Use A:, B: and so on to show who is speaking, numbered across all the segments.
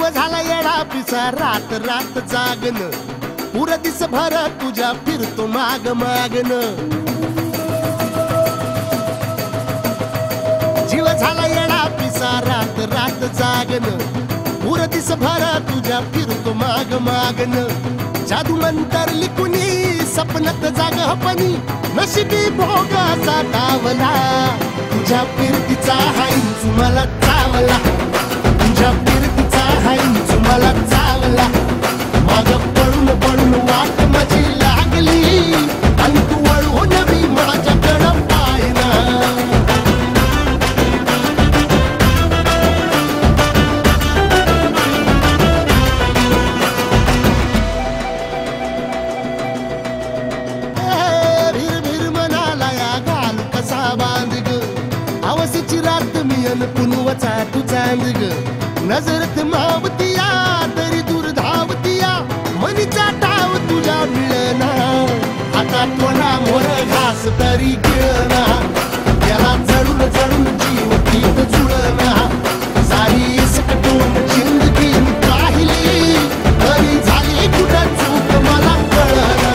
A: जीव झाला येडा पिसा रात रात जागन पुर दिस भर तुझ्या फिरतो माग मागन जीव झाला येडा पिसा रात रात जागन पुर दिस भर तुझ्या फिरतो माग मागन जादू मंतर लिकुनी सपनत जाग हपनी नशिबी भोगाचा डावला तुझ्या फिरतीचा हाईंच मला चावला तुझ्या फिरतीचा हाईंच मला चावला माग पडून पडून वाट माझी लागली आणि तू वळून मी माझ्याकडं पाहिना भीर भीर मनाला या घाल कसा बांध ग आवसीची रात मी अन पुनवचा तू चांद ग नजरत मावतिया तरी दूर धावतिया मनीचा टाव तुझ्या मिळना आता थोडा मोर घास तरी गिळना याला चढून चढून जीव तीत जुळना सारी सकटून जिंदगी पाहिली तरी झाली कुठं चूक मला कळना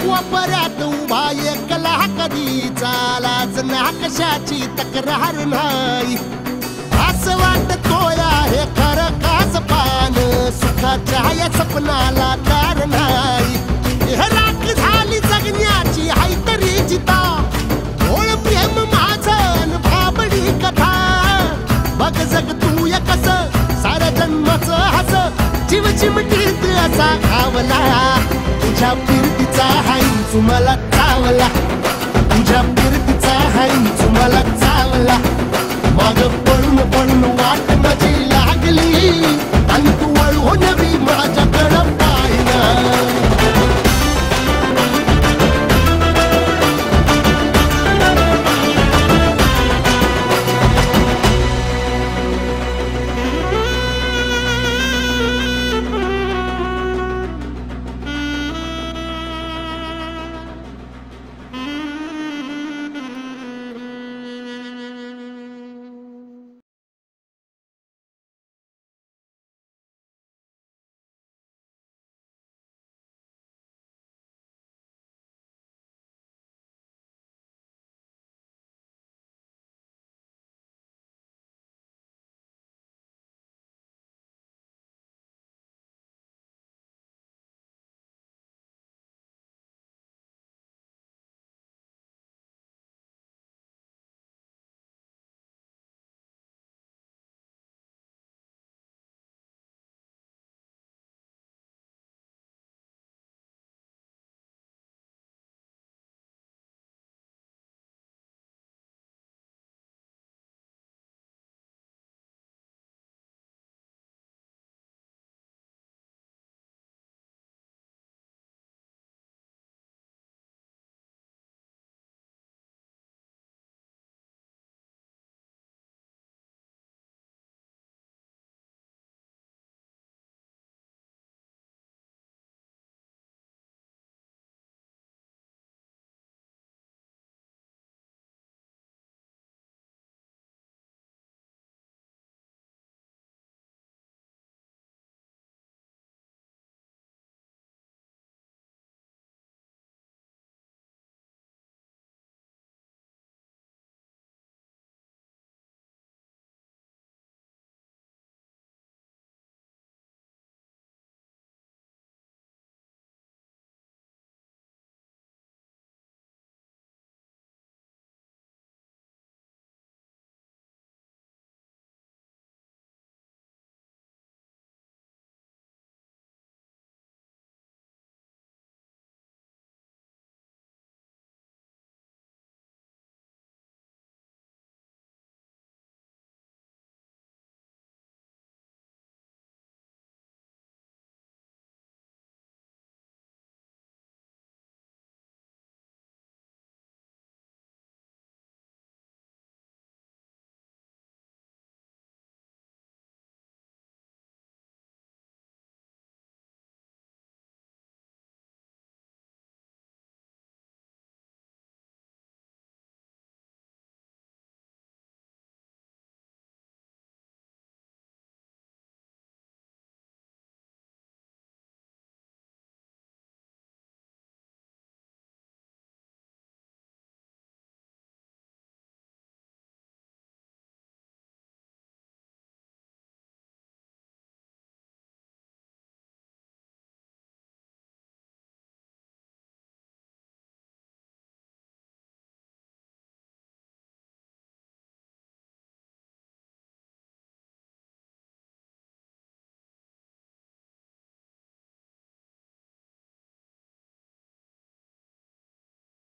A: वापरात उभा एकला कधी चालाच ना कशाची तक्रार नाही असं वाटतोय हे खरं कास पान सुखाच्या या सपनाला कार नाही राख झाली जगण्याची हाय तरी जिता ओळ प्रेम माझं भाबडी कथा बघ जग तू या कस साऱ्या जन्माचं हस जीव चिमटीत असा खावला तुझ्या फिरतीचा हाईंच मला चावला तुझ्या फिरतीचा हाईंच मला चावला माग पडून पडून वाट माझी लागली आणि तू वळून